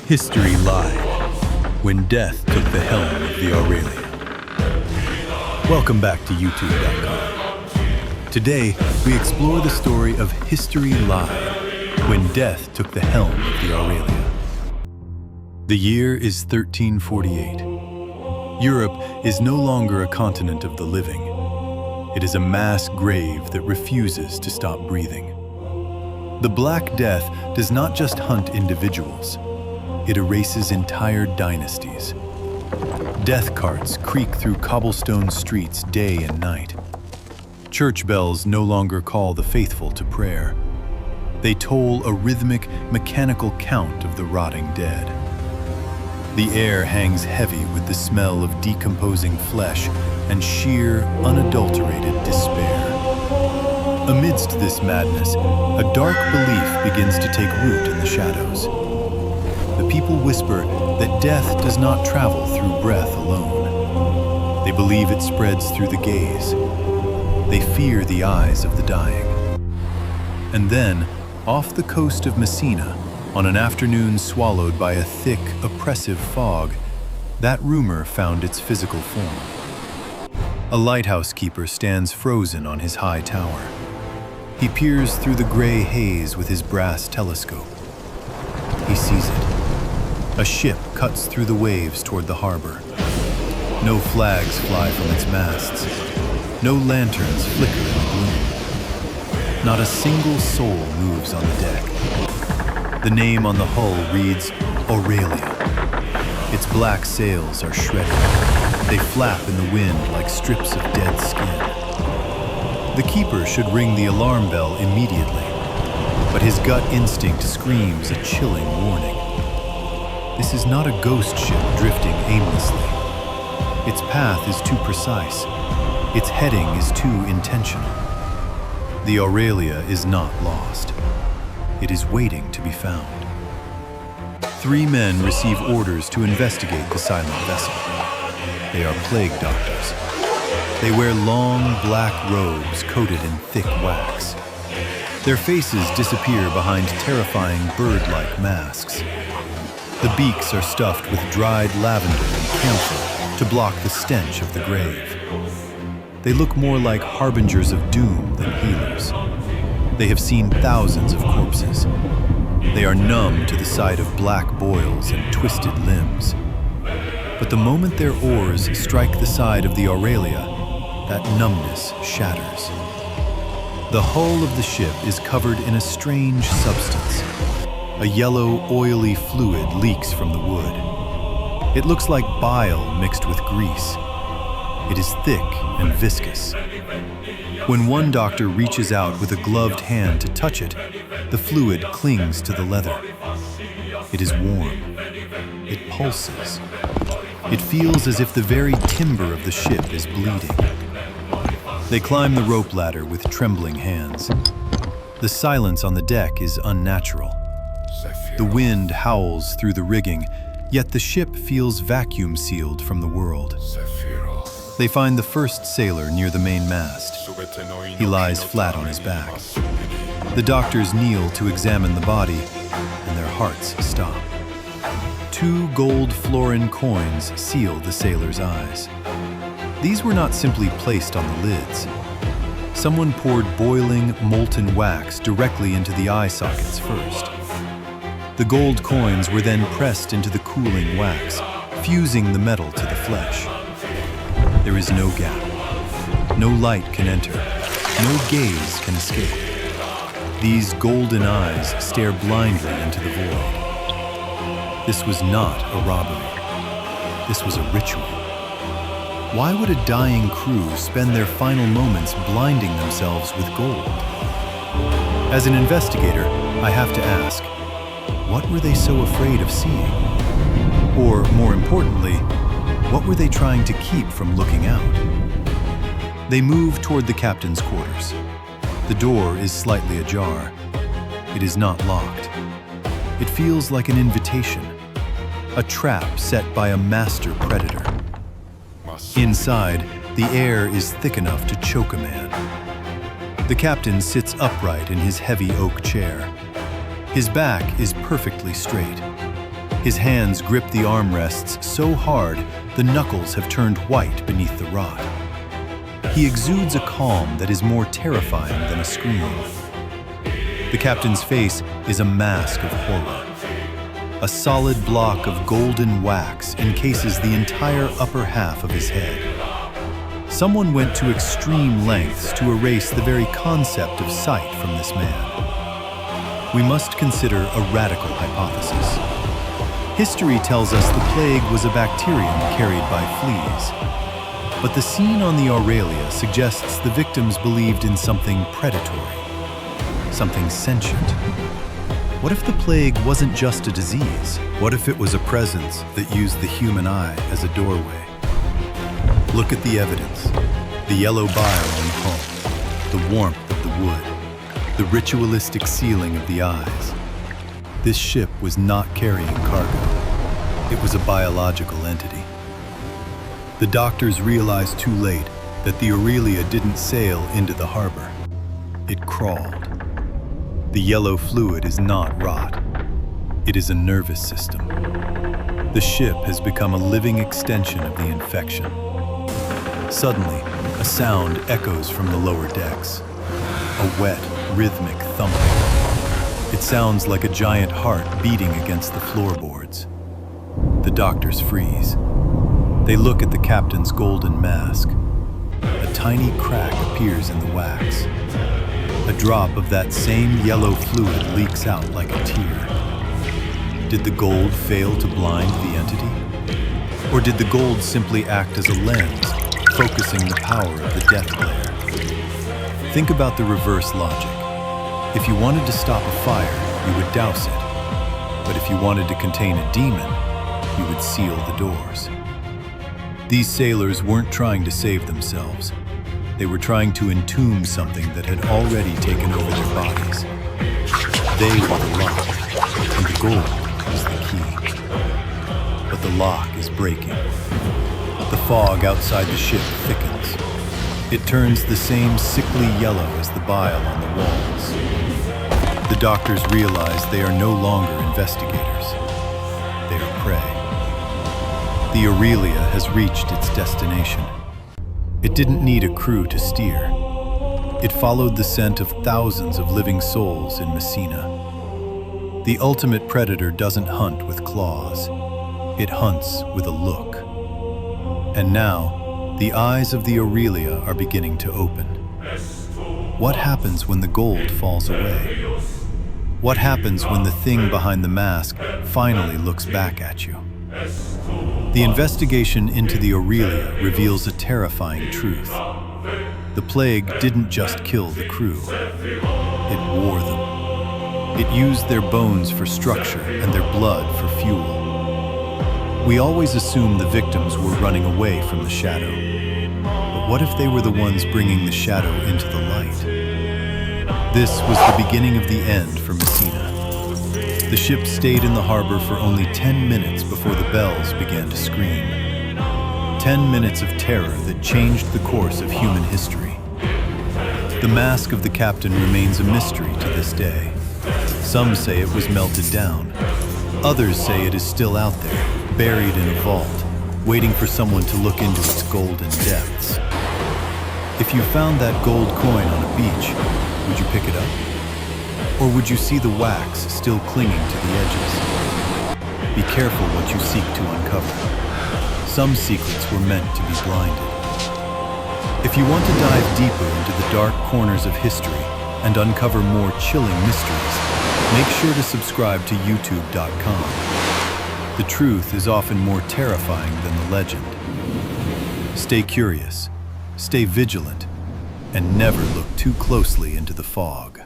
History lied when death took the helm of the Aurelia. Welcome back to YouTube.com. Today, we explore the story of History lied when death took the helm of the Aurelia. The year is 1348. Europe is no longer a continent of the living. It is a mass grave that refuses to stop breathing. The Black Death does not just hunt individuals. It erases entire dynasties. Death carts creak through cobblestone streets day and night. Church bells no longer call the faithful to prayer. They toll a rhythmic, mechanical count of the rotting dead. The air hangs heavy with the smell of decomposing flesh and sheer, unadulterated despair. Amidst this madness, a dark belief begins to take root in the shadows. The people whisper that death does not travel through breath alone. They believe it spreads through the gaze. They fear the eyes of the dying. And then, off the coast of Messina, on an afternoon swallowed by a thick, oppressive fog, that rumor found its physical form. A lighthouse keeper stands frozen on his high tower. He peers through the gray haze with his brass telescope. He sees it. A ship cuts through the waves toward the harbor. No flags fly from its masts. No lanterns flicker in the gloom. Not a single soul moves on the deck. The name on the hull reads Aurelia. Its black sails are shredded. They flap in the wind like strips of dead skin. The keeper should ring the alarm bell immediately, but his gut instinct screams a chilling warning. This is not a ghost ship drifting aimlessly. Its path is too precise. Its heading is too intentional. The Aurelia is not lost. It is waiting to be found. 3 men receive orders to investigate the silent vessel. They are plague doctors. They wear long, black robes coated in thick wax. Their faces disappear behind terrifying bird-like masks. The beaks are stuffed with dried lavender and camphor to block the stench of the grave. They look more like harbingers of doom than healers. They have seen thousands of corpses. They are numb to the sight of black boils and twisted limbs. But the moment their oars strike the side of the Aurelia, that numbness shatters. The hull of the ship is covered in a strange substance. A yellow, oily fluid leaks from the wood. It looks like bile mixed with grease. It is thick and viscous. When one doctor reaches out with a gloved hand to touch it, the fluid clings to the leather. It is warm. It pulses. It feels as if the very timber of the ship is bleeding. They climb the rope ladder with trembling hands. The silence on the deck is unnatural. The wind howls through the rigging, yet the ship feels vacuum sealed from the world. They find the first sailor near the main mast. He lies flat on his back. The doctors kneel to examine the body, and their hearts stop. 2 gold florin coins seal the sailor's eyes. These were not simply placed on the lids. Someone poured boiling, molten wax directly into the eye sockets first. The gold coins were then pressed into the cooling wax, fusing the metal to the flesh. There is no gap. No light can enter. No gaze can escape. These golden eyes stare blindly into the void. This was not a robbery. This was a ritual. Why would a dying crew spend their final moments blinding themselves with gold? As an investigator, I have to ask, what were they so afraid of seeing? Or, more importantly, what were they trying to keep from looking out? They move toward the captain's quarters. The door is slightly ajar. It is not locked. It feels like an invitation, a trap set by a master predator. Inside, the air is thick enough to choke a man. The captain sits upright in his heavy oak chair. His back is perfectly straight. His hands grip the armrests so hard the knuckles have turned white beneath the rot. He exudes a calm that is more terrifying than a scream. The captain's face is a mask of horror. A solid block of golden wax encases the entire upper half of his head. Someone went to extreme lengths to erase the very concept of sight from this man. We must consider a radical hypothesis. History tells us the plague was a bacterium carried by fleas. But the scene on the Aurelia suggests the victims believed in something predatory, something sentient. What if the plague wasn't just a disease? What if it was a presence that used the human eye as a doorway? Look at the evidence. The yellow bile on the hull, the warmth of the wood, the ritualistic sealing of the eyes. This ship was not carrying cargo. It was a biological entity. The doctors realized too late that the Aurelia didn't sail into the harbor. It crawled. The yellow fluid is not rot. It is a nervous system. The ship has become a living extension of the infection. Suddenly, a sound echoes from the lower decks. A wet, rhythmic thumping. It sounds like a giant heart beating against the floorboards. The doctors freeze. They look at the captain's golden mask. A tiny crack appears in the wax. A drop of that same yellow fluid leaks out like a tear. Did the gold fail to blind the entity? Or did the gold simply act as a lens, focusing the power of the death glare? Think about the reverse logic. If you wanted to stop a fire, you would douse it. But if you wanted to contain a demon, you would seal the doors. These sailors weren't trying to save themselves. They were trying to entomb something that had already taken over their bodies. They were the lock, and the gold was the key. But the lock is breaking. The fog outside the ship thickens. It turns the same sickly yellow as the bile on the walls. The doctors realize they are no longer investigators. They are prey. The Aurelia has reached its destination. It didn't need a crew to steer. It followed the scent of thousands of living souls in Messina. The ultimate predator doesn't hunt with claws. It hunts with a look. And now, the eyes of the Aurelia are beginning to open. What happens when the gold falls away? What happens when the thing behind the mask finally looks back at you? The investigation into the Aurelia reveals a terrifying truth. The plague didn't just kill the crew. It wore them. It used their bones for structure and their blood for fuel. We always assume the victims were running away from the shadow. But what if they were the ones bringing the shadow into the light? This was the beginning of the end for Messina. The ship stayed in the harbor for only 10 minutes before the bells began to scream. 10 minutes of terror that changed the course of human history. The mask of the captain remains a mystery to this day. Some say it was melted down. Others say it is still out there, buried in a vault, waiting for someone to look into its golden depths. If you found that gold coin on a beach, would you pick it up? Or would you see the wax still clinging to the edges? Be careful what you seek to uncover. Some secrets were meant to be blinded. If you want to dive deeper into the dark corners of history and uncover more chilling mysteries, make sure to subscribe to YouTube.com. The truth is often more terrifying than the legend. Stay curious, stay vigilant, and never look too closely into the fog.